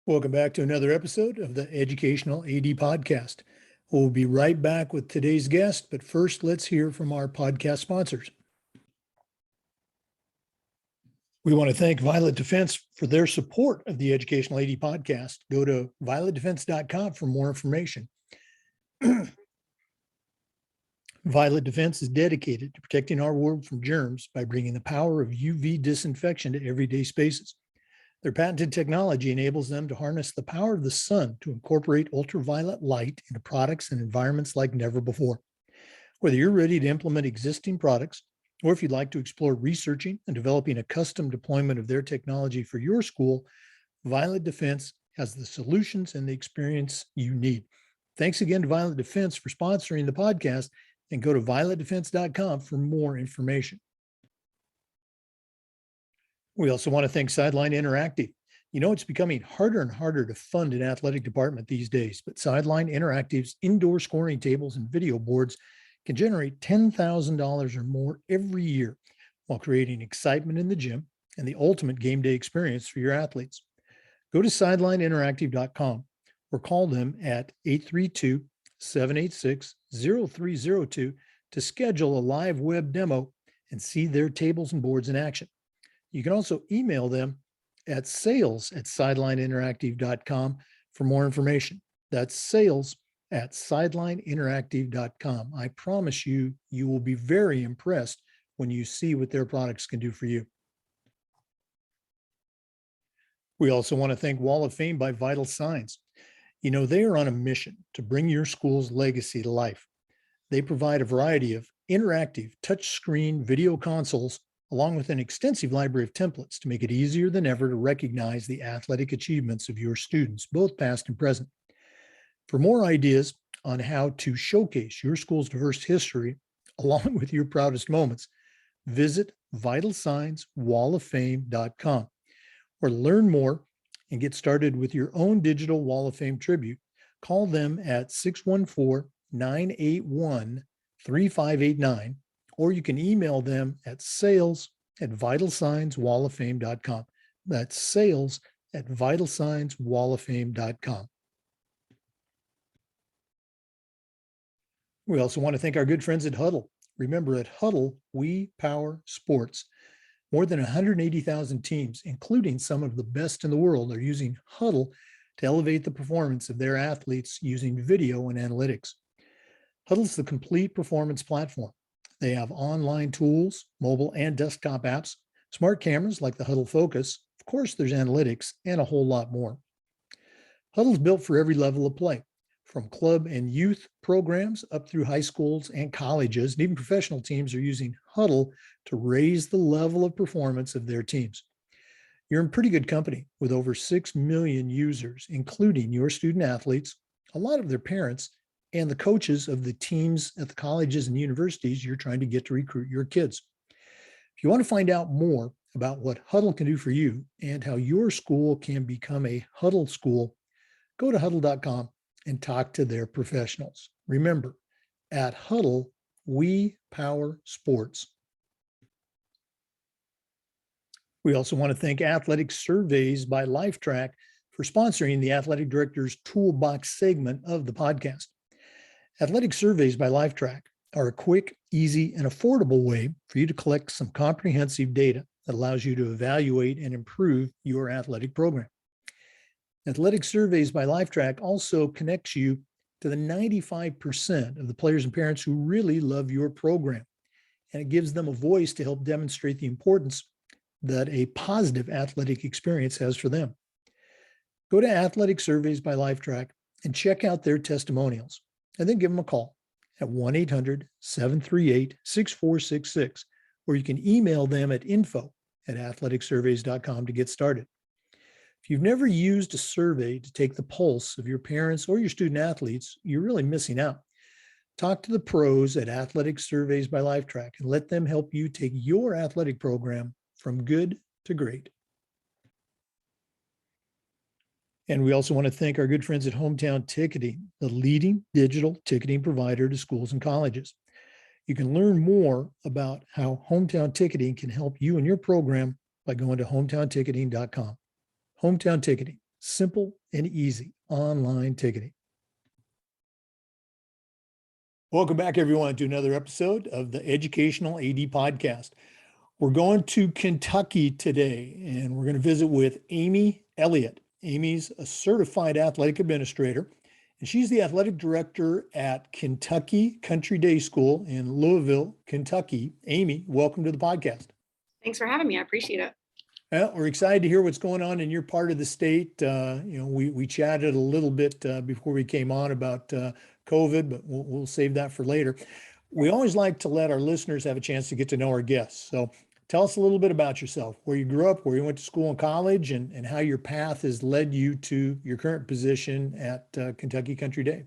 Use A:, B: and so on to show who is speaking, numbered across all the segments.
A: Welcome back to another episode of the Educational AD Podcast. We'll be right back with today's guest, but first let's hear from our podcast sponsors. We want to thank Violet Defense for their support of the Educational AD Podcast. Go to violetdefense.com for more information. Violet Defense is dedicated to protecting our world from germs by bringing the power of UV disinfection to everyday spaces. Their patented technology enables them to harness the power of the sun to incorporate ultraviolet light into products and environments like never before. Whether you're ready to implement existing products, or if you'd like to explore researching and developing a custom deployment of their technology for your school, Violet Defense has the solutions and the experience you need. Thanks again to Violet Defense for sponsoring the podcast, and go to violetdefense.com for more information. We also want to thank Sideline Interactive. You know, it's becoming harder and harder to fund an athletic department these days, but Sideline Interactive's indoor scoring tables and video boards can generate $10,000 or more every year while creating excitement in the gym and the ultimate game day experience for your athletes. Go to sidelineinteractive.com or call them at 832-786-0302 to schedule a live web demo and see their tables and boards in action. You can also email them at sales@sidelineinteractive.com for more information. That's sales@sidelineinteractive.com. I promise you, you will be very impressed when you see what their products can do for you. We also want to thank Wall of Fame by Vital Signs. You know, they are on a mission to bring your school's legacy to life. They provide a variety of interactive touchscreen video consoles along with an extensive library of templates to make it easier than ever to recognize the athletic achievements of your students, both past and present. For more ideas on how to showcase your school's diverse history, along with your proudest moments, visit vitalsignswalloffame.com or learn more and get started with your own digital Wall of Fame tribute. Call them at 614-981-3589, or you can email them at sales@vitalsignswalloffame.com. That's sales@vitalsignswalloffame.com. We also want to thank our good friends at Huddle. Remember, at Huddle, we power sports. More than 180,000 teams, including some of the best in the world, are using Huddle to elevate the performance of their athletes using video and analytics. Huddle's the complete performance platform. They have online tools, mobile and desktop apps, smart cameras like the Huddle Focus. Of course, there's analytics and a whole lot more. Huddle's built for every level of play, from club and youth programs up through high schools and colleges, and even professional teams are using Huddle to raise the level of performance of their teams. You're in pretty good company with over 6 million users, including your student athletes, a lot of their parents, and the coaches of the teams at the colleges and universities you're trying to get to recruit your kids. If you want to find out more about what Huddle can do for you and how your school can become a Huddle school, go to huddle.com and talk to their professionals. Remember, at Huddle, we power sports. We also want to thank Athletic Surveys by Lifetrack for sponsoring the Athletic Director's Toolbox segment of the podcast. Athletic Surveys by Lifetrack are a quick, easy, and affordable way for you to collect some comprehensive data that allows you to evaluate and improve your athletic program. Athletic Surveys by Lifetrack also connects you to the 95% of the players and parents who really love your program, and it gives them a voice to help demonstrate the importance that a positive athletic experience has for them. Go to Athletic Surveys by Lifetrack and check out their testimonials, and then give them a call at 1-800-738-6466, or you can email them at info@athleticsurveys.com to get started. If you've never used a survey to take the pulse of your parents or your student athletes, you're really missing out. Talk to the pros at Athletic Surveys by Lifetrack and let them help you take your athletic program from good to great. And we also want to thank our good friends at Hometown Ticketing, the leading digital ticketing provider to schools and colleges. You can learn more about how Hometown Ticketing can help you and your program by going to hometownticketing.com. Hometown Ticketing, simple and easy online ticketing. Welcome back, everyone, to another episode of the Educational AD Podcast. We're going to Kentucky today, and we're going to visit with Amy Elliott. Amy's a certified athletic administrator, and she's the athletic director at Kentucky Country Day School in Louisville, Kentucky. Amy, welcome to the podcast.
B: Thanks for having me. I appreciate it.
A: Well, we're excited to hear what's going on in your part of the state. We chatted a little bit before we came on about COVID, but we'll save that for later. We always like to let our listeners have a chance to get to know our guests. So tell us a little bit about yourself, where you grew up, where you went to school and college, and how your path has led you to your current position at Kentucky Country Day.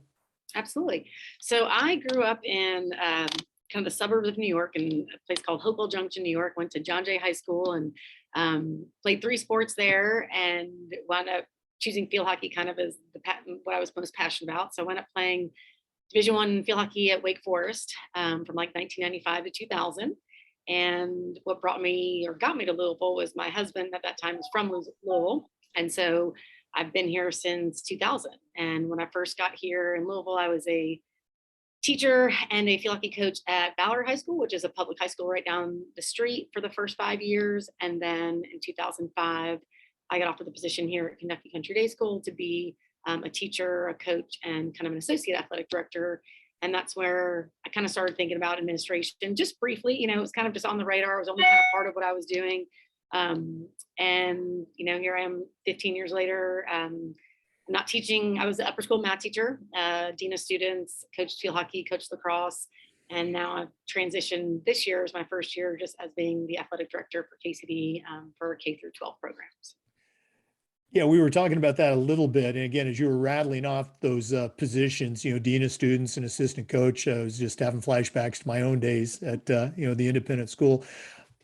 B: Absolutely. So I grew up in kind of the suburbs of New York, in a place called Hopewell Junction, New York. Went to John Jay High School and played 3 sports there, and wound up choosing field hockey kind of as what I was most passionate about. So I went up playing Division I field hockey at Wake Forest from like 1995 to 2000. And what got me to Louisville was my husband at that time was from Louisville. And so I've been here since 2000. And when I first got here in Louisville, I was a teacher and a field hockey coach at Ballard High School, which is a public high school right down the street, for the first 5 years. And then in 2005, I got offered the position here at Kentucky Country Day School to be a teacher, a coach, and kind of an associate athletic director. And that's where I kind of started thinking about administration just briefly. It was kind of just on the radar. It was only kind of part of what I was doing. And here I am 15 years later. I'm not teaching. I was an upper school math teacher, dean of students, coached field hockey, coached lacrosse. And now I've transitioned. This year is my first year just as being the athletic director for KCD for K through 12 programs.
A: Yeah, we were talking about that a little bit. And again, as you were rattling off those positions, dean of students and assistant coach, I was just having flashbacks to my own days at, the independent school.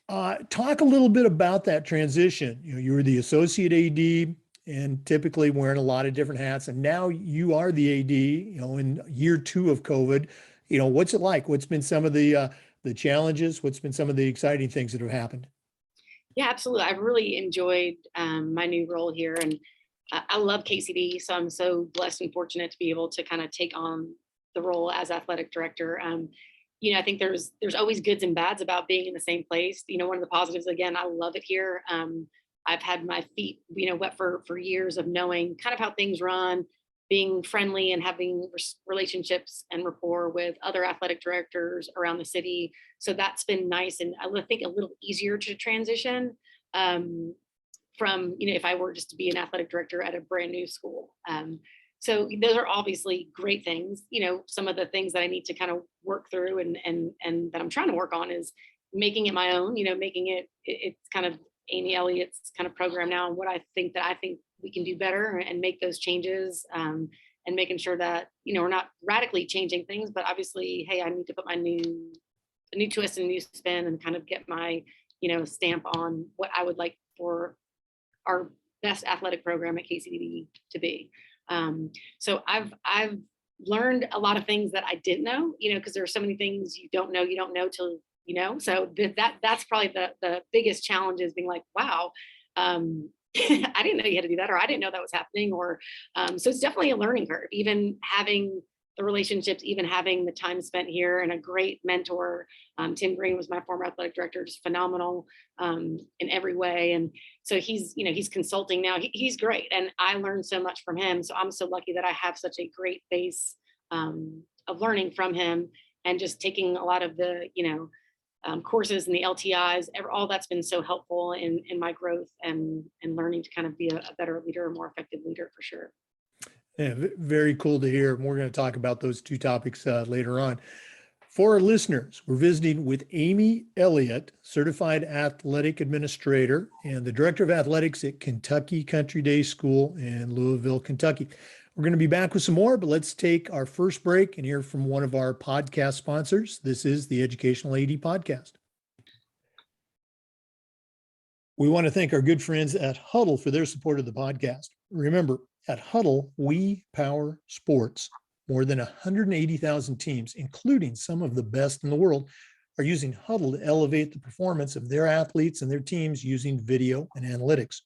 A: Talk a little bit about that transition. You were the associate AD and typically wearing a lot of different hats. And now you are the AD, in year 2 of COVID. What's it like? What's been some of the challenges? What's been some of the exciting things that have happened?
B: Yeah, absolutely. I've really enjoyed my new role here, and I love KCD. So I'm so blessed and fortunate to be able to kind of take on the role as athletic director. I think there's always goods and bads about being in the same place. One of the positives, again, I love it here. I've had my feet, wet for years of knowing kind of how things run, being friendly and having relationships and rapport with other athletic directors around the city. So that's been nice. And I think a little easier to transition from, if I were just to be an athletic director at a brand new school. So those are obviously great things. Some of the things that I need to kind of work through and that I'm trying to work on is making it my own, making it's kind of Amy Elliott's kind of program now, and what I think we can do better and make those changes, and making sure that, we're not radically changing things, but obviously, hey, I need to put a new twist and a new spin and kind of get my, stamp on what I would like for our best athletic program at KCD to be. So I've learned a lot of things that I didn't know, because there are so many things you don't know till so that's probably the biggest challenge, is being like, wow, I didn't know you had to do that, or I didn't know that was happening, or so it's definitely a learning curve, even having the relationships, even having the time spent here, and a great mentor. Tim Green was my former athletic director, just phenomenal in every way. And so he's consulting now. He's great. And I learned so much from him. So I'm so lucky that I have such a great base of learning from him, and just taking a lot of the, courses and the LTIs, all that's been so helpful in my growth and learning to kind of be a better leader, a more effective leader, for sure.
A: Yeah, very cool to hear. We're going to talk about those 2 topics later on. For our listeners, we're visiting with Amy Elliott, certified athletic administrator and the director of athletics at Kentucky Country Day School in Louisville, Kentucky. We're going to be back with some more, but let's take our first break and hear from one of our podcast sponsors. This is the Educational AD Podcast. We want to thank our good friends at Huddle for their support of the podcast. Remember, at Huddle, we power sports. More than 180,000 teams, including some of the best in the world, are using Huddle to elevate the performance of their athletes and their teams using video and analytics.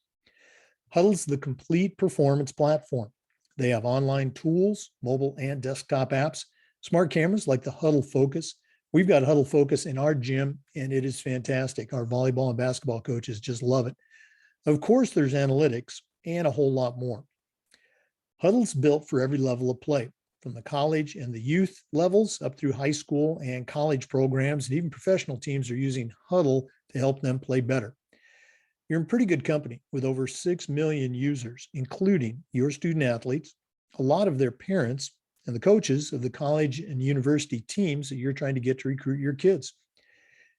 A: Huddle's the complete performance platform. They have online tools, mobile and desktop apps, smart cameras like the Huddle Focus. We've got Huddle Focus in our gym, and it is fantastic. Our volleyball and basketball coaches just love it. Of course, there's analytics and a whole lot more. Huddle's built for every level of play, from the college and the youth levels up through high school and college programs, and even professional teams are using Huddle to help them play better. You're in pretty good company with over 6 million users, including your student athletes, a lot of their parents, and the coaches of the college and university teams that you're trying to get to recruit your kids.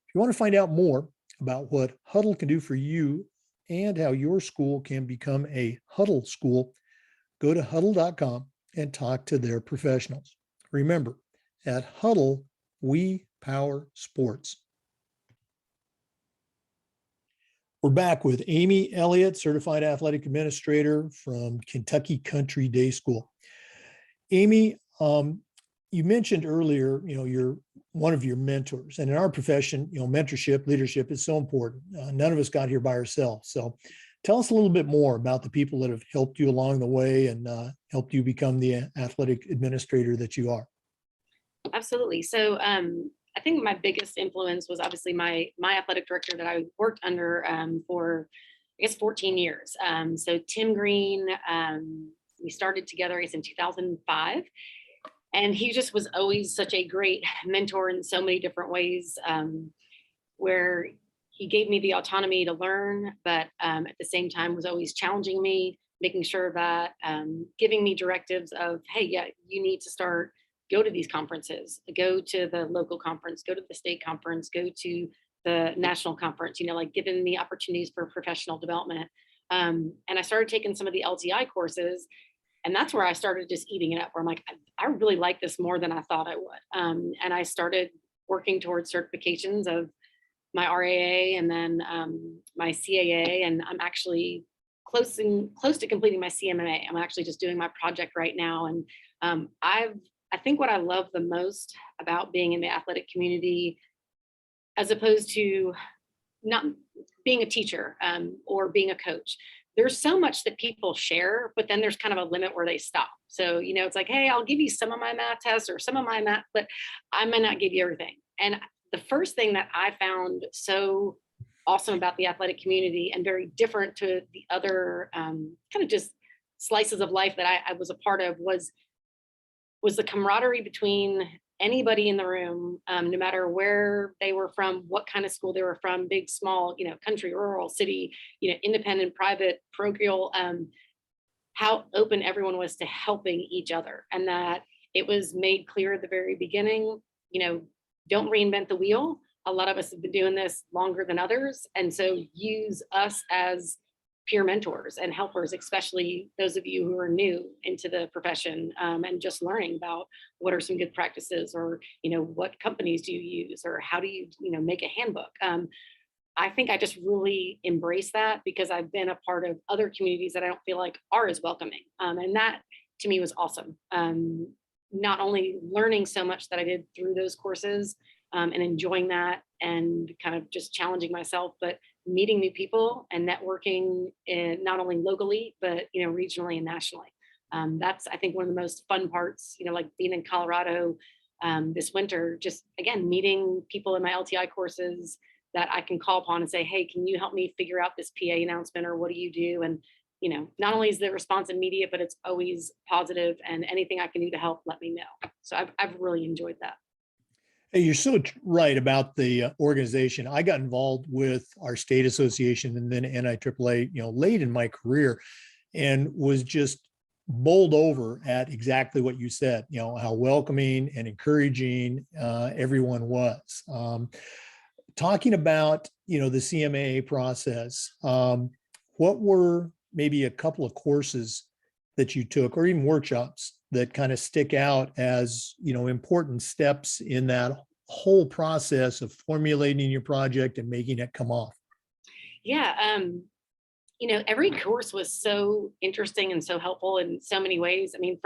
A: If you want to find out more about what Huddle can do for you and how your school can become a Huddle school, go to huddle.com and talk to their professionals. Remember, at Huddle, we power sports. We're back with Amy Elliott, Certified Athletic Administrator from Kentucky Country Day School. Amy, you mentioned earlier, you're one of your mentors, and in our profession, mentorship, leadership is so important. None of us got here by ourselves. So tell us a little bit more about the people that have helped you along the way and helped you become the athletic administrator that you are.
B: Absolutely. So I think my biggest influence was obviously my athletic director that I worked under for, I guess, 14 years. So Tim Green, we started together, I guess, in 2005. And he just was always such a great mentor in so many different ways, where he gave me the autonomy to learn, but at the same time was always challenging me, making sure that giving me directives of, hey, yeah, you need to go to these conferences, go to the local conference, go to the state conference, go to the national conference, like giving me opportunities for professional development. And I started taking some of the LTI courses. And that's where I started just eating it up, where I'm like, I really like this more than I thought I would. And I started working towards certifications of my RAA and then my CAA. And I'm actually close to completing my CMMA. I'm actually just doing my project right now. And I think what I love the most about being in the athletic community, as opposed to not being a teacher or being a coach, there's so much that people share, but then there's kind of a limit where they stop. So, it's like, hey, I'll give you some of my math tests or some of my math, but I might not give you everything. And the first thing that I found so awesome about the athletic community and very different to the other kind of just slices of life that I was a part of was the camaraderie between anybody in the room, no matter where they were from, what kind of school they were from, big, small, country, rural, city, independent, private, parochial, how open everyone was to helping each other. And that it was made clear at the very beginning, don't reinvent the wheel. A lot of us have been doing this longer than others. And so use us as peer mentors and helpers, especially those of you who are new into the profession and just learning about what are some good practices, or what companies do you use, or how do you make a handbook. I think I just really embrace that because I've been a part of other communities that I don't feel like are as welcoming, and that to me was awesome. Not only learning so much that I did through those courses and enjoying that and kind of just challenging myself, but meeting new people and networking not only locally, but, regionally and nationally. That's, I think, one of the most fun parts, like being in Colorado this winter, just again, meeting people in my LTI courses that I can call upon and say, hey, can you help me figure out this PA announcement, or what do you do? And, not only is the response immediate, but it's always positive, and anything I can do to help, let me know. So I've really enjoyed that.
A: Hey, you're so right about the organization. I got involved with our state association and then NIAAA, late in my career, and was just bowled over at exactly what you said, how welcoming and encouraging everyone was. Talking about, the CMAA process, what were maybe a couple of courses that you took, or even workshops, that kind of stick out as, important steps in that whole process of formulating your project and making it come off?
B: Yeah. Every course was so interesting and so helpful in so many ways. I mean,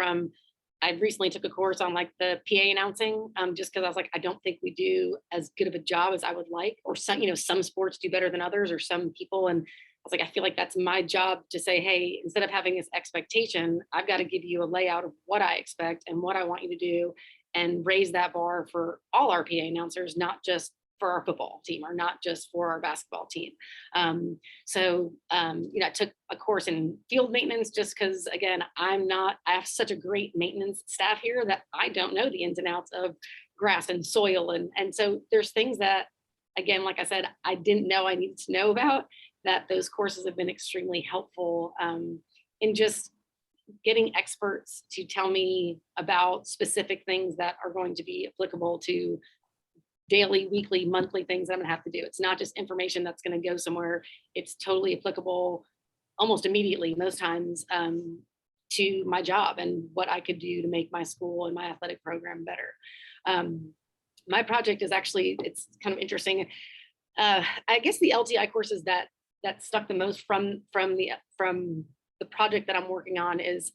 B: I recently took a course on like the PA announcing, just because I was like, I don't think we do as good of a job as I would like, or some sports do better than others, or some people. And was like, I feel like that's my job to say, hey, instead of having this expectation, I've got to give you a layout of what I expect and what I want you to do, and raise that bar for all our PA announcers, not just for our football team or not just for our basketball team. I took a course in field maintenance just because, again, I have such a great maintenance staff here that I don't know the ins and outs of grass and soil. And so there's things that, again, like I said, I didn't know I needed to know about, that those courses have been extremely helpful in just getting experts to tell me about specific things that are going to be applicable to daily, weekly, monthly things I'm gonna have to do. It's not just information that's gonna go somewhere. It's totally applicable almost immediately, most times, to my job and what I could do to make my school and my athletic program better. My project is actually, it's kind of interesting. I guess the LTI courses that stuck the most from the project that I'm working on is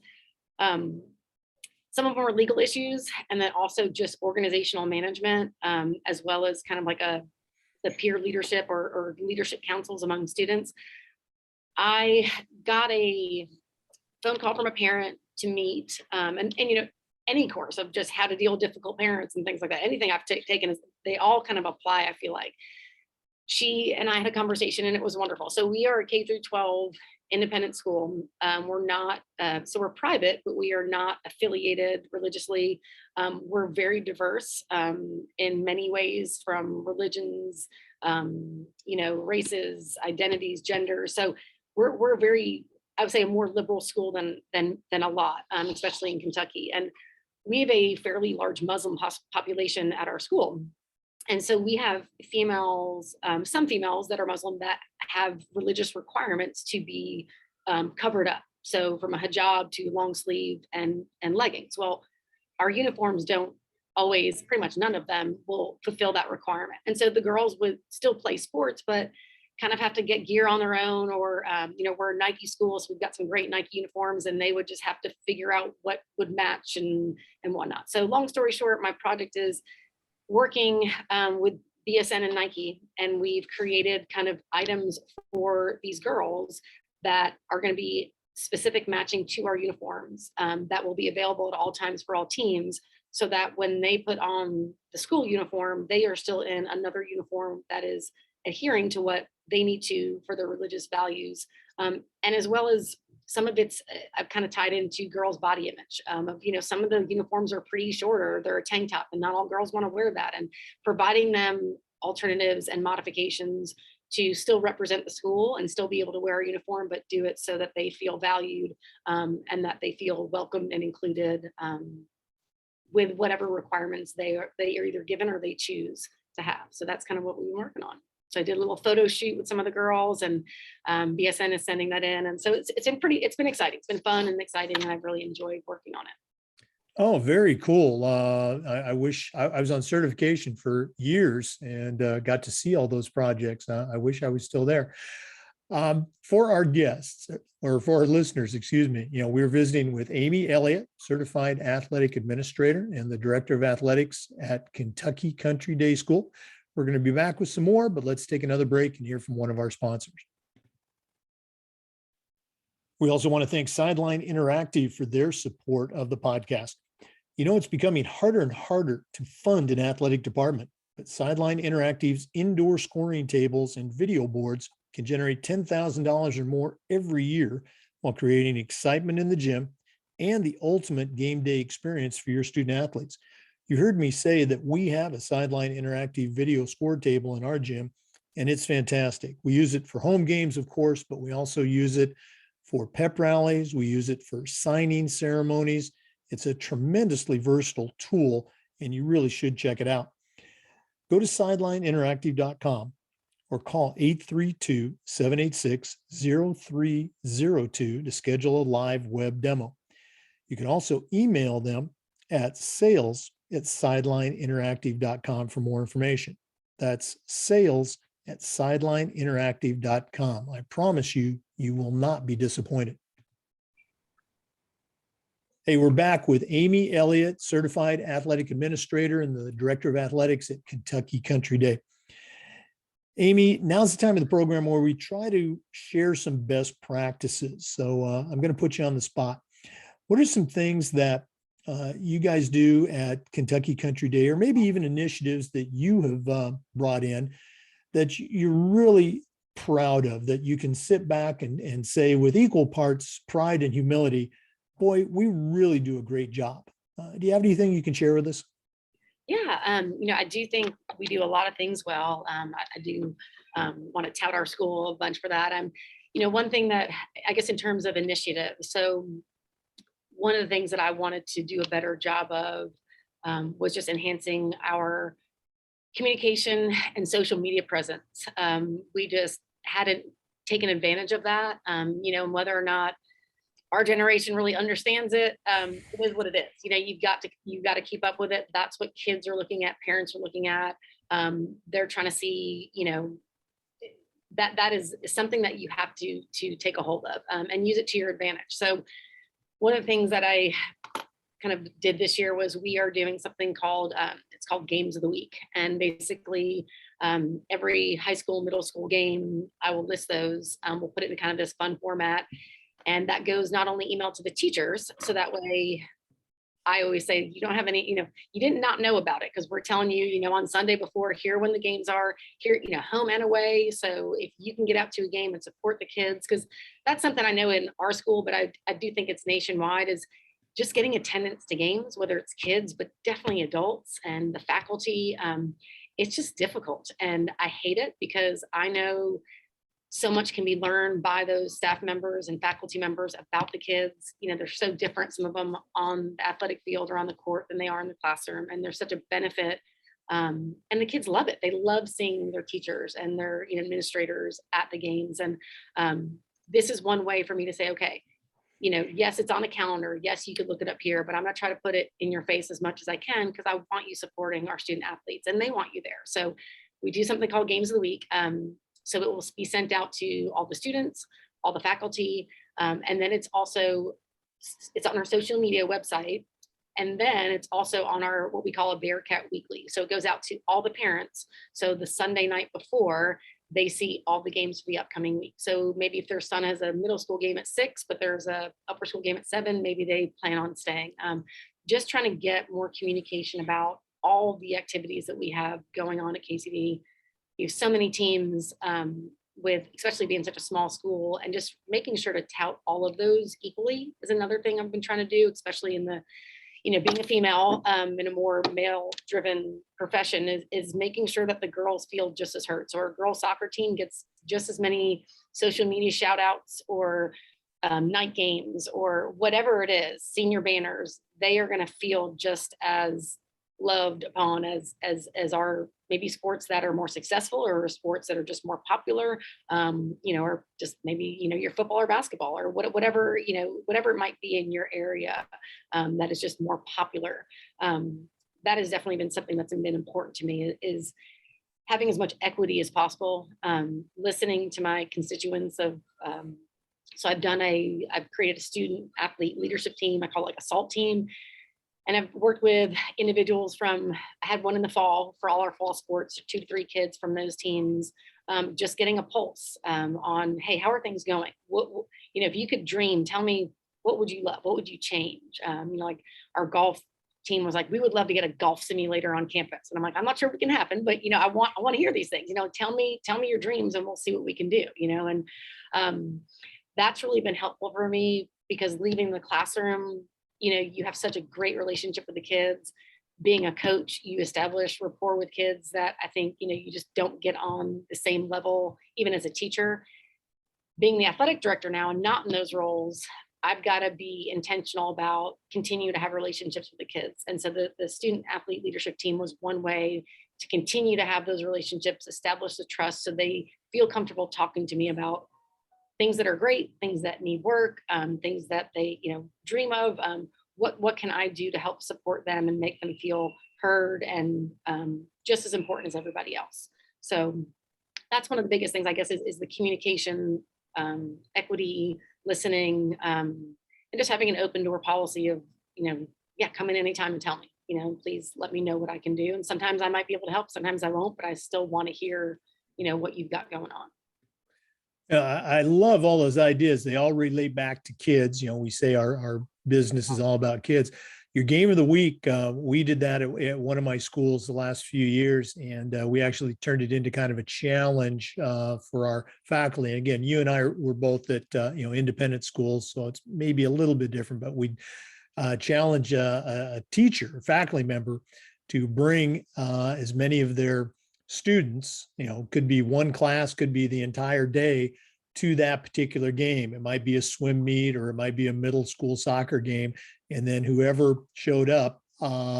B: some of them are legal issues, and then also just organizational management, as well as kind of like the peer leadership or leadership councils among students. I got a phone call from a parent to meet, and any course of just how to deal with difficult parents and things like that. Anything I've taken, they all kind of apply, I feel like. She and I had a conversation and it was wonderful. So we are a K through 12 independent school. We're not, so we're private, but we are not affiliated religiously. We're very diverse in many ways, from religions, races, identities, genders. So we're very, I would say, a more liberal school than a lot, especially in Kentucky. And we have a fairly large Muslim population at our school. And so we have females, some females that are Muslim that have religious requirements to be covered up. So from a hijab to long sleeve and leggings. Well, our uniforms don't always, pretty much none of them will fulfill that requirement. And so the girls would still play sports, but kind of have to get gear on their own, or, we're a Nike school, so we've got some great Nike uniforms, and they would just have to figure out what would match and whatnot. So long story short, my project is working with BSN and Nike, and we've created kind of items for these girls that are going to be specific matching to our uniforms, that will be available at all times for all teams, so that when they put on the school uniform, they are still in another uniform that is adhering to what they need to for their religious values. And as well as some of it's, I've kind of tied into girls' body image, some of the uniforms are pretty short, or they're a tank top, and not all girls want to wear that, and providing them alternatives and modifications to still represent the school and still be able to wear a uniform, but do it so that they feel valued, and that they feel welcomed and included, with whatever requirements they are either given or they choose to have. So that's kind of what we've been working on. So I did a little photo shoot with some of the girls, and BSN is sending that in. And so it's been exciting. It's been fun and exciting, and I've really enjoyed working on it.
A: Oh, very cool. I wish I was on certification for years and got to see all those projects. I wish I was still there. For our guests, or for our listeners, excuse me, we were visiting with Amy Elliott, certified athletic administrator and the director of athletics at Kentucky Country Day School. We're going to be back with some more, but let's take another break and hear from one of our sponsors. We also want to thank Sideline Interactive for their support of the podcast. It's becoming harder and harder to fund an athletic department, but Sideline Interactive's indoor scoring tables and video boards can generate $10,000 or more every year, while creating excitement in the gym and the ultimate game day experience for your student athletes. You heard me say that we have a Sideline Interactive video score table in our gym, and it's fantastic. We use it for home games, of course, but we also use it for pep rallies. We use it for signing ceremonies. It's a tremendously versatile tool, and you really should check it out. Go to sidelineinteractive.com or call 832-786-0302 to schedule a live web demo. You can also email them at sales@sidelineinteractive.com for more information. That's sales@sidelineinteractive.com. I promise you, you will not be disappointed. Hey, we're back with Amy Elliott, certified athletic administrator and the director of athletics at Kentucky Country Day. Amy, now's the time of the program where we try to share some best practices. So I'm going to put you on the spot. What are some things that you guys do at Kentucky Country Day, or maybe even initiatives that you have brought in that you're really proud of, that you can sit back and say with equal parts pride and humility, boy, we really do a great job. Do you have anything you can share with us?
B: Yeah, I do think we do a lot of things well. I do want to tout our school a bunch for that. One thing that I guess in terms of initiative, so one of the things that I wanted to do a better job of was just enhancing our communication and social media presence. We just hadn't taken advantage of that, and whether or not our generation really understands it, it is what it is. You've got to keep up with it. That's what kids are looking at, parents are looking at. They're trying to see, that is something that you have to take a hold of and use it to your advantage. So one of the things that I kind of did this year was we are doing something called it's called Games of the Week, and basically every high school, middle school game, I will list those. We'll put it in kind of this fun format, and that goes not only email to the teachers, so that way I always say you don't have any, you didn't not know about it because we're telling you, on Sunday before, here when the games are, here, home and away. So if you can get out to a game and support the kids, because that's something I know in our school, but I do think it's nationwide, is just getting attendance to games, whether it's kids, but definitely adults and the faculty. It's just difficult. And I hate it because I know so much can be learned by those staff members and faculty members about the kids. They're so different, some of them on the athletic field or on the court, than they are in the classroom. And there's such a benefit. And the kids love it. They love seeing their teachers and their administrators at the games. And this is one way for me to say, okay, yes, it's on a calendar. Yes, you could look it up here, but I'm going to try to put it in your face as much as I can because I want you supporting our student athletes and they want you there. So we do something called Games of the Week. So it will be sent out to all the students, all the faculty, and then it's on our social media website. And then it's also on our, what we call a Bearcat Weekly. So it goes out to all the parents. So the Sunday night before, they see all the games for the upcoming week. So maybe if their son has a middle school game at 6, but there's a upper school game at 7, maybe they plan on staying. Just trying to get more communication about all the activities that we have going on at KCD. You have so many teams, with especially being such a small school, and just making sure to tout all of those equally is another thing I've been trying to do, especially in the, being a female in a more male driven profession, is making sure that the girls feel just as heard. So our girls soccer team gets just as many social media shout outs or night games or whatever it is, senior banners. They are going to feel just as loved upon as our maybe sports that are more successful or sports that are just more popular, or just maybe, your football or basketball or whatever it might be in your area that is just more popular. That has definitely been something that's been important to me, is having as much equity as possible, listening to my constituents so I've created a student athlete leadership team. I call it like a SALT team. And I've worked with individuals I had one in the fall for all our fall sports, 2 to 3 kids from those teams, just getting a pulse on, hey, how are things going? If you could dream, tell me, what would you love? What would you change? Like our golf team was like, we would love to get a golf simulator on campus. And I'm like, I'm not sure what can happen, but I want to hear these things. Tell me your dreams and we'll see what we can do. And that's really been helpful for me, because leaving the classroom, you have such a great relationship with the kids. Being a coach, you establish rapport with kids that I think, you just don't get on the same level, even as a teacher. Being the athletic director now and not in those roles, I've got to be intentional about continue to have relationships with the kids. And so the student athlete leadership team was one way to continue to have those relationships, establish the trust so they feel comfortable talking to me about things that are great, things that need work, things that they, dream of. What can I do to help support them and make them feel heard and just as important as everybody else? So that's one of the biggest things, I guess, is the communication, equity, listening, and just having an open door policy of, come in anytime and tell me, please let me know what I can do. And sometimes I might be able to help, sometimes I won't, but I still want to hear, what you've got going on.
A: I love all those ideas. They all relate back to kids. We say our business is all about kids. Your game of the week, we did that at one of my schools the last few years, and we actually turned it into kind of a challenge for our faculty. And again, you and I were both at independent schools, so it's maybe a little bit different, but we challenge a teacher, a faculty member, to bring as many of their students, could be one class, could be the entire day, to that particular game. It might be a swim meet, or it might be a middle school soccer game. And then whoever showed up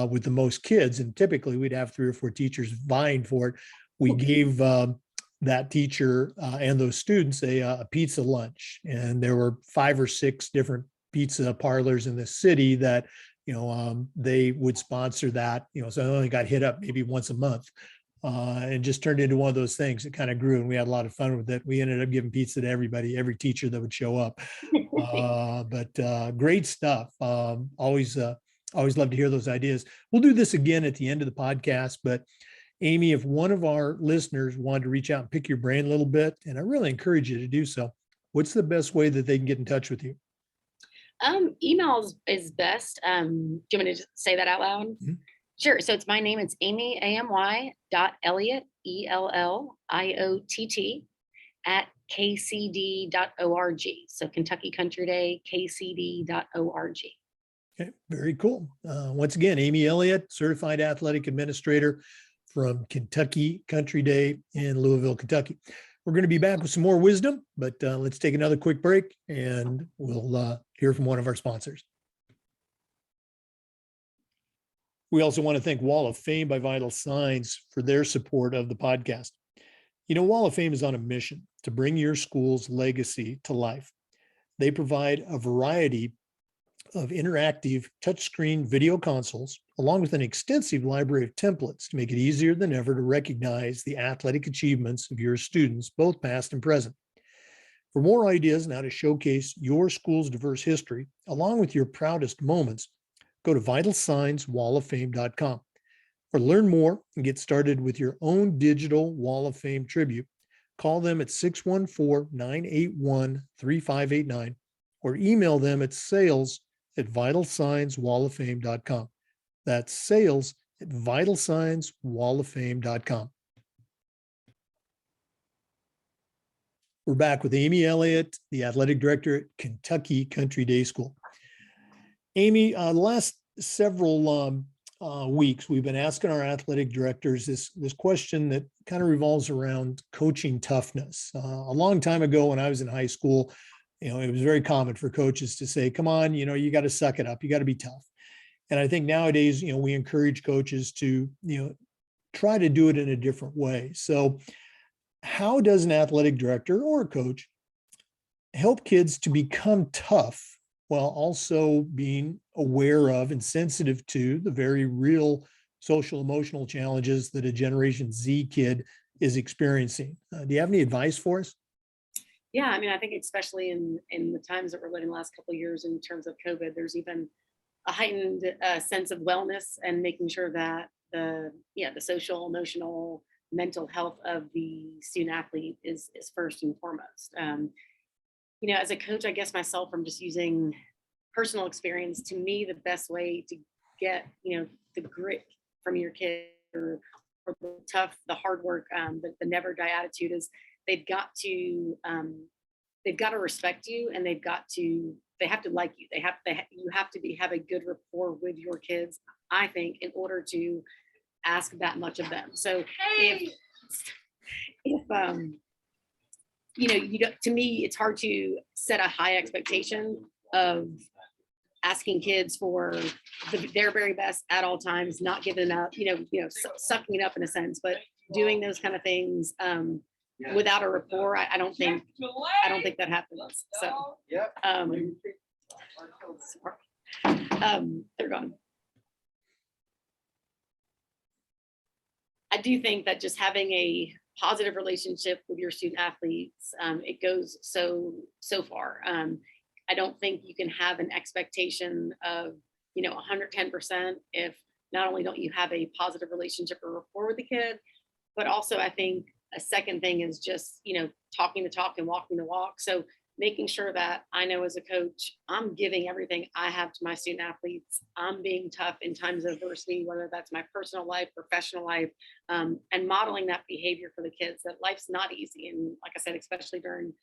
A: with the most kids, and typically we'd have 3 or 4 teachers vying for it, we gave that teacher and those students a pizza lunch. And there were 5 or 6 different pizza parlors in the city that, they would sponsor that, so I only got hit up maybe once a month. And just turned into one of those things. It kind of grew, and we had a lot of fun with it. We ended up giving pizza to everybody, every teacher that would show up. But great stuff. Always love to hear those ideas. We'll do this again at the end of the podcast. But Amy, if one of our listeners wanted to reach out and pick your brain a little bit, and I really encourage you to do so, what's the best way that they can get in touch with you?
B: Email is best. Do you want me to just say that out loud? Mm-hmm. Sure. So it's my name. It's Amy, AMY.Elliott, ELLIOTT @KCD.org. So Kentucky Country Day, KCD.org.
A: Okay, very cool. Once again, Amy Elliott, Certified Athletic Administrator from Kentucky Country Day in Louisville, Kentucky. We're going to be back with some more wisdom, but let's take another quick break, and we'll hear from one of our sponsors. We also want to thank Wall of Fame by Vital Signs for their support of the podcast. Wall of Fame is on a mission to bring your school's legacy to life. They provide a variety of interactive touchscreen video consoles, along with an extensive library of templates to make it easier than ever to recognize the athletic achievements of your students, both past and present. For more ideas on how to showcase your school's diverse history, along with your proudest moments, go to vitalsignswalloffame.com, or learn more and get started with your own digital Wall of Fame tribute. Call them at 614-981-3589, or email them at sales@vitalsignswalloffame.com. That's sales@vitalsignswalloffame.com. We're back with Amy Elliott, the athletic director at Kentucky Country Day School. Amy, the last several weeks, we've been asking our athletic directors this question that kind of revolves around coaching toughness. A long time ago, when I was in high school, it was very common for coaches to say, come on, you got to suck it up. You got to be tough. And I think nowadays, we encourage coaches to, try to do it in a different way. So how does an athletic director or a coach help kids to become tough while also being aware of and sensitive to the very real social emotional challenges that a Generation Z kid is experiencing? Do you have any advice for us?
B: Yeah, I mean, I think especially in the times that we're living the last couple of years in terms of COVID, there's even a heightened sense of wellness and making sure that the social, emotional, mental health of the student athlete is first and foremost. As a coach, I guess myself, from just using personal experience, to me, the best way to get, the grit from your kid, or the hard work, the never die attitude, is they've got to respect you, and they have to like you. You have to have a good rapport with your kids, I think, in order to ask that much of them. So if to me, it's hard to set a high expectation of asking kids for their very best at all times, not giving up, sucking it up in a sense, but doing those kind of things without a rapport. I don't think that happens. So they're gone. I do think that just having a positive relationship with your student athletes, it goes so far. I don't think you can have an expectation of 110% if not only don't you have a positive relationship or rapport with the kid, but also I think A second thing is just, talking the talk and walking the walk. So making sure that I know as a coach, I'm giving everything I have to my student athletes. I'm being tough in times of adversity, whether that's my personal life, professional life, and modeling that behavior for the kids, that life's not easy. And like I said, especially during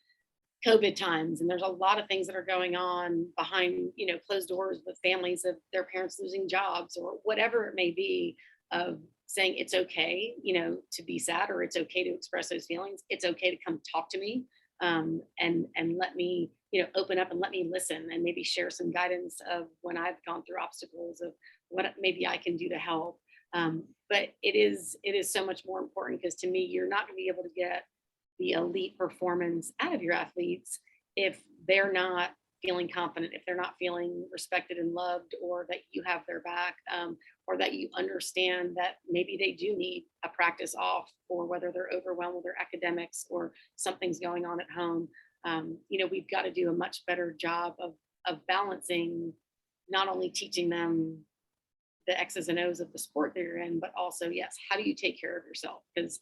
B: COVID times, and there's a lot of things that are going on behind, closed doors with families of their parents losing jobs or whatever it may be, of saying it's okay, to be sad, or it's okay to express those feelings. It's okay to come talk to me, and let me, open up and let me listen, and maybe share some guidance of when I've gone through obstacles of what maybe I can do to help. But it is so much more important, because to me, you're not going to be able to get the elite performance out of your athletes if they're not feeling confident, if they're not feeling respected and loved, or that you have their back, or that you understand that maybe they do need a practice off, or whether they're overwhelmed with their academics or something's going on at home. We've got to do a much better job of balancing, not only teaching them the X's and O's of the sport they're in, but also, yes, how do you take care of yourself? Because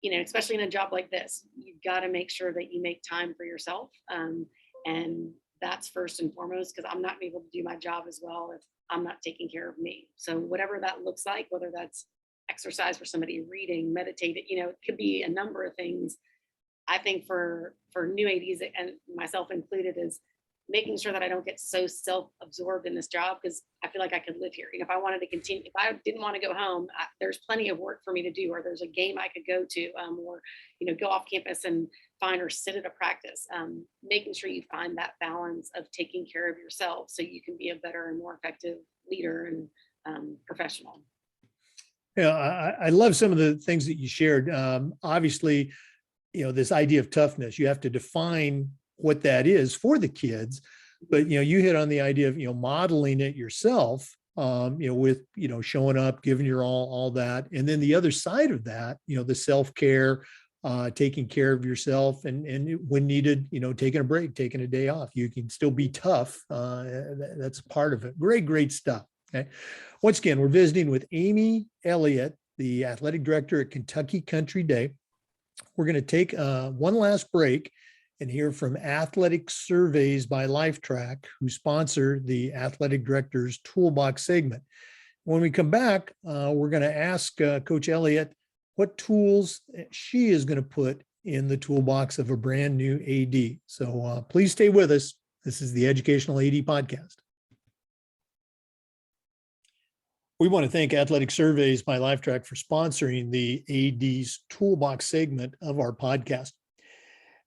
B: especially in a job like this, you've got to make sure that you make time for yourself. And that's first and foremost, because I'm not able to do my job as well if I'm not taking care of me. So whatever that looks like, whether that's exercise for somebody, reading, meditating, it could be a number of things. I think for new ADs, and myself included, is making sure that I don't get so self-absorbed in this job, because I feel like I could live here. If I wanted to continue, if I didn't want to go home, there's plenty of work for me to do, or there's a game I could go to, or go off campus and find, or sit at a practice. Making sure you find that balance of taking care of yourself, so you can be a better and more effective leader and professional.
A: Yeah, I love some of the things that you shared. Obviously, this idea of toughness, you have to define what that is for the kids, but you hit on the idea of modeling it yourself, with showing up, giving your all that, and then the other side of that, the self-care, taking care of yourself, and when needed, taking a break, taking a day off. You can still be tough. That's part of it. Great stuff. Okay. Once again, we're visiting with Amy Elliott, the athletic director at Kentucky Country Day. We're going to take one last break and hear from Athletic Surveys by Lifetrack, who sponsor the Athletic Director's Toolbox segment. When we come back, we're going to ask Coach Elliott what tools she is going to put in the toolbox of a brand new AD. So please stay with us. This is the Educational AD Podcast. We want to thank Athletic Surveys by Lifetrack for sponsoring the AD's Toolbox segment of our podcast.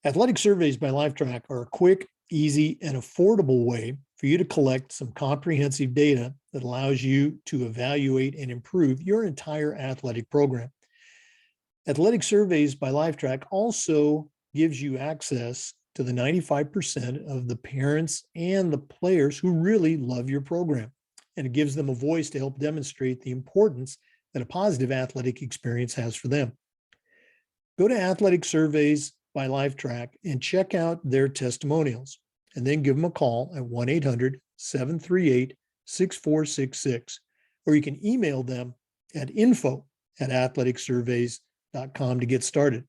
A: Athletic Surveys by Lifetrack are a quick, easy, and affordable way for you to collect some comprehensive data that allows you to evaluate and improve your entire athletic program. Athletic Surveys by Lifetrack also gives you access to the 95% of the parents and the players who really love your program, and it gives them a voice to help demonstrate the importance that a positive athletic experience has for them. Go to Athletic Surveys by Lifetrack and check out their testimonials, and then give them a call at 1-800-738-6466, or you can email them at info@athleticsurveys.com to get started.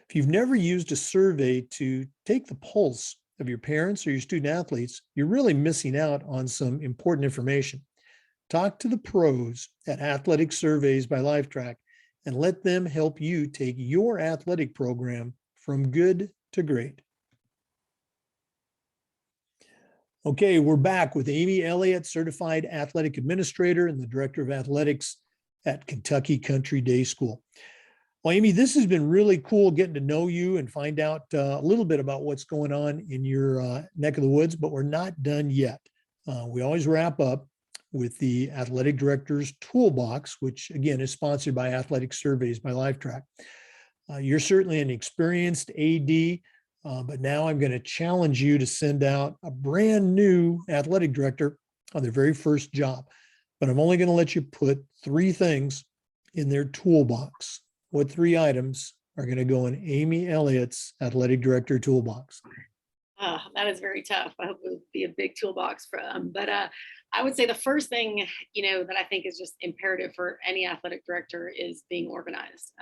A: If you've never used a survey to take the pulse of your parents or your student athletes, you're really missing out on some important information. Talk to the pros at Athletic Surveys by Lifetrack and let them help you take your athletic program from good to great. Okay, we're back with Amy Elliott, Certified Athletic Administrator and the Director of Athletics at Kentucky Country Day School. Well, Amy, this has been really cool getting to know you and find out a little bit about what's going on in your neck of the woods, but we're not done yet. We always wrap up with the Athletic Director's Toolbox, which again is sponsored by Athletic Surveys by Lifetrack. You're certainly an experienced AD, but now I'm going to challenge you to send out a brand new athletic director on their very first job. But I'm only going to let you put 3 things in their toolbox. What 3 items are going to go in Amy Elliott's athletic director toolbox?
B: That is very tough. I hope it would be a big toolbox for them. But I would say the first thing, that I think is just imperative for any athletic director is being organized.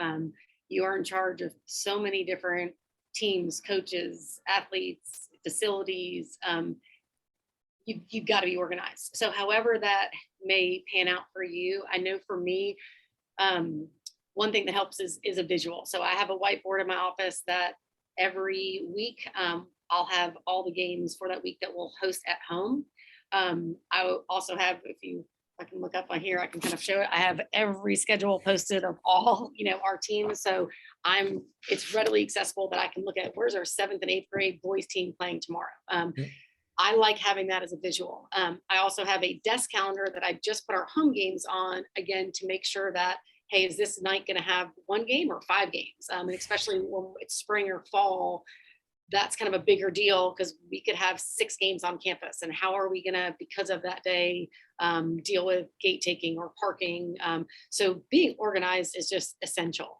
B: You are in charge of so many different teams, coaches, athletes, facilities. You've got to be organized. So however that may pan out for you, I know for me, one thing that helps is a visual. So I have a whiteboard in my office that every week I'll have all the games for that week that we'll host at home. I will also have, I can look up on here, I can kind of show it. I have every schedule posted of all, our teams. So it's readily accessible that I can look at where's our 7th and 8th grade boys team playing tomorrow.
A: Yeah.
B: I like having that as a visual. I also have a desk calendar that I just put our home games on, again, to make sure that, hey, is this night going to have 1 game or 5 games? And especially when it's spring or fall, that's kind of a bigger deal because we could have 6 games on campus. And how are we going to, because of that day, deal with gate taking or parking? So being organized is just essential.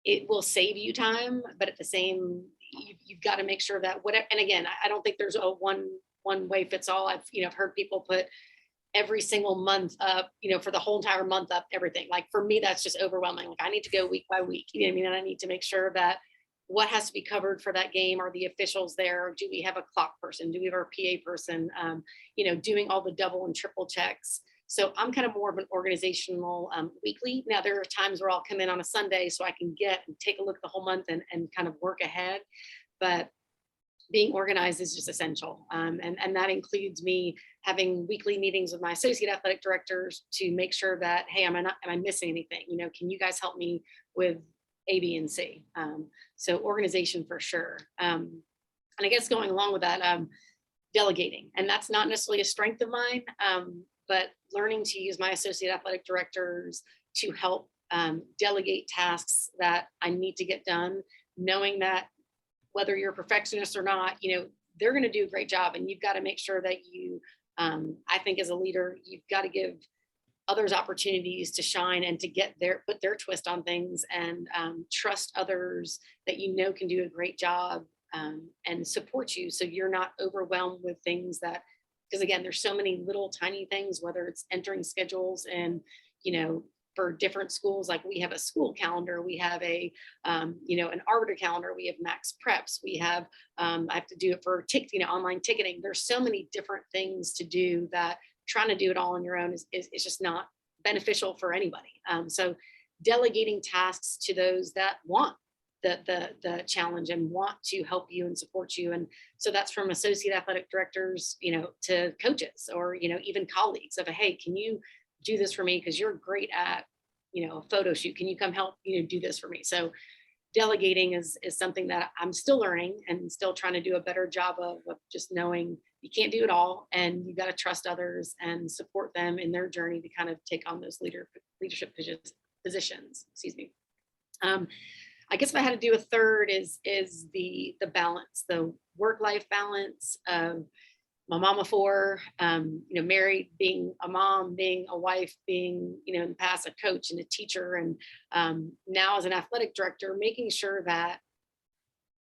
B: It will save you time, but at the same, you've got to make sure that whatever, and again, I don't think there's a one way fits all. I've heard people put every single month up, for the whole entire month up everything. Like for me, that's just overwhelming. Like I need to go week by week, you know what I mean? And I need to make sure that what has to be covered for that game. Are the officials there? Do we have a clock person? Do we have our PA person? Doing all the double and triple checks. So I'm kind of more of an organizational weekly. Now there are times where I'll come in on a Sunday so I can get and take a look at the whole month and kind of work ahead. But being organized is just essential. And that includes me having weekly meetings with my associate athletic directors to make sure that, hey, am I missing anything? Can you guys help me with A, B, and C? So organization for sure. And I guess going along with that, delegating. And that's not necessarily a strength of mine, but learning to use my associate athletic directors to help delegate tasks that I need to get done, knowing that whether you're a perfectionist or not, they're going to do a great job. And you've got to make sure that you, I think as a leader, you've got to give others opportunities to shine and to put their twist on things and trust others that can do a great job and support you. So you're not overwhelmed with things because again, there's so many little tiny things, whether it's entering schedules and, for different schools, like we have a school calendar, we have an arbiter calendar, we have max preps, we have, I have to do it for online ticketing. There's so many different things to do that trying to do it all on your own is just not beneficial for anybody. So delegating tasks to those that want the challenge and want to help you and support you. And so that's from associate athletic directors, to coaches or, even colleagues of hey, can you do this for me? Because you're great at, a photo shoot. Can you come help, do this for me? So delegating is something that I'm still learning and still trying to do a better job of just knowing you can't do it all and you got to trust others and support them in their journey to kind of take on those leadership positions. Excuse me. I guess if I had to do a third is the balance, the work-life balance of my mom of 4, married, being a mom, being a wife, being, in the past a coach and a teacher. And now as an athletic director, making sure that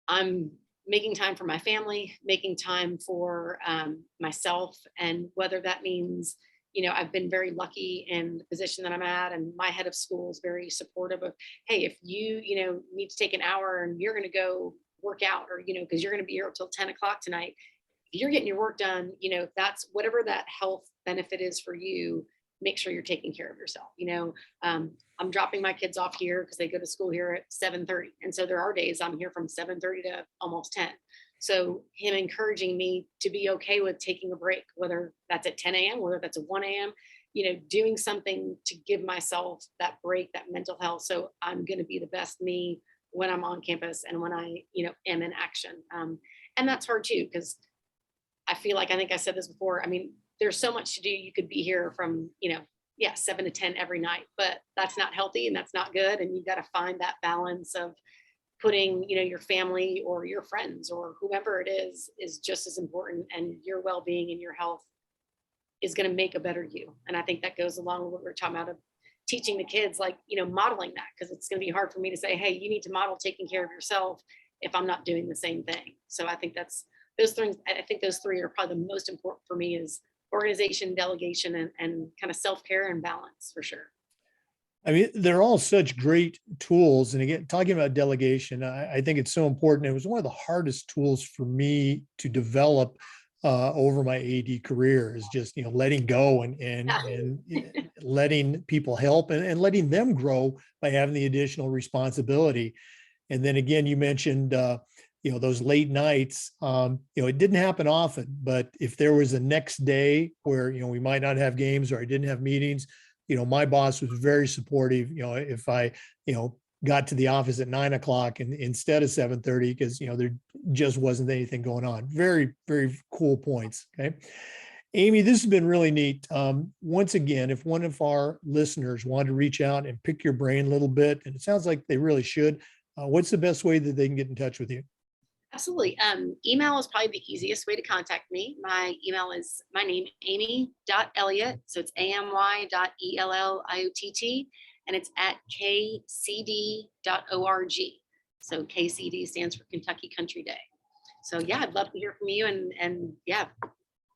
B: I'm making time for my family, making time for myself. And whether that means, I've been very lucky in the position that I'm at, and my head of school is very supportive of, hey, if you, need to take an hour and you're going to go work out or, because you're going to be here until 10 o'clock tonight, if you're getting your work done, that's whatever that health benefit is for you, make sure you're taking care of yourself. I'm dropping my kids off here because they go to school here at 7:30. And so there are days I'm here from 7:30 to almost 10. So him encouraging me to be okay with taking a break, whether that's at 10 a.m., whether that's at 1 a.m., doing something to give myself that break, that mental health. So I'm going to be the best me when I'm on campus and when I, am in action. And that's hard too, because I feel like, I think I said this before, I mean, there's so much to do. You could be here from, 7 to 10 every night, but that's not healthy and that's not good. And you got to find that balance of putting, your family or your friends or whoever it is just as important. And your well-being and your health is going to make a better you. And I think that goes along with what we're talking about of teaching the kids, like, modeling that, because it's going to be hard for me to say, hey, you need to model taking care of yourself if I'm not doing the same thing. So I think those things, I think those 3 are probably the most important for me is organization, delegation, and kind of self-care and balance for sure.
A: I mean, they're all such great tools. And again, talking about delegation, I think it's so important. It was one of the hardest tools for me to develop over my AD career is just, letting go and letting people help and letting them grow by having the additional responsibility. And then again, you mentioned, those late nights, it didn't happen often, but if there was a next day where, we might not have games or I didn't have meetings, my boss was very supportive, if I, got to the office at 9 o'clock and instead of 7:30, because, there just wasn't anything going on. Very, very cool points. Okay. Amy, this has been really neat. Once again, if one of our listeners wanted to reach out and pick your brain a little bit, and it sounds like they really should, what's the best way that they can get in touch with you?
B: Absolutely. Email is probably the easiest way to contact me. My email is my name, amy.elliott. So it's amy.elliott, and it's at kcd.org. So KCD stands for Kentucky Country Day. So yeah, I'd love to hear from you and yeah,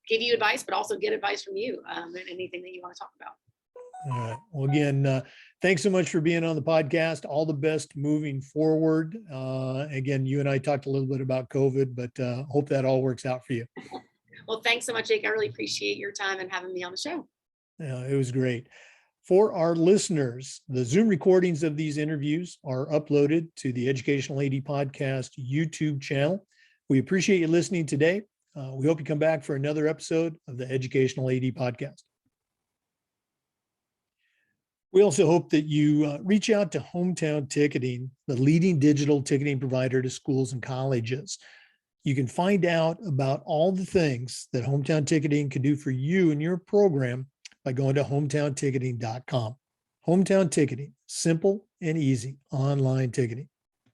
B: give you advice, but also get advice from you and anything that you want to talk about.
A: All right. Well, again, thanks so much for being on the podcast. All the best moving forward. Again, you and I talked a little bit about COVID, but hope that all works out for you.
B: Well, thanks so much, Jake. I really appreciate your time and having me on the show.
A: Yeah, it was great. For our listeners, the Zoom recordings of these interviews are uploaded to the Educational AD Podcast YouTube channel. We appreciate you listening today. We hope you come back for another episode of the Educational AD Podcast. We also hope that you reach out to Hometown Ticketing, the leading digital ticketing provider to schools and colleges. You can find out about all the things that Hometown Ticketing can do for you and your program by going to hometownticketing.com. Hometown Ticketing, simple and easy online ticketing.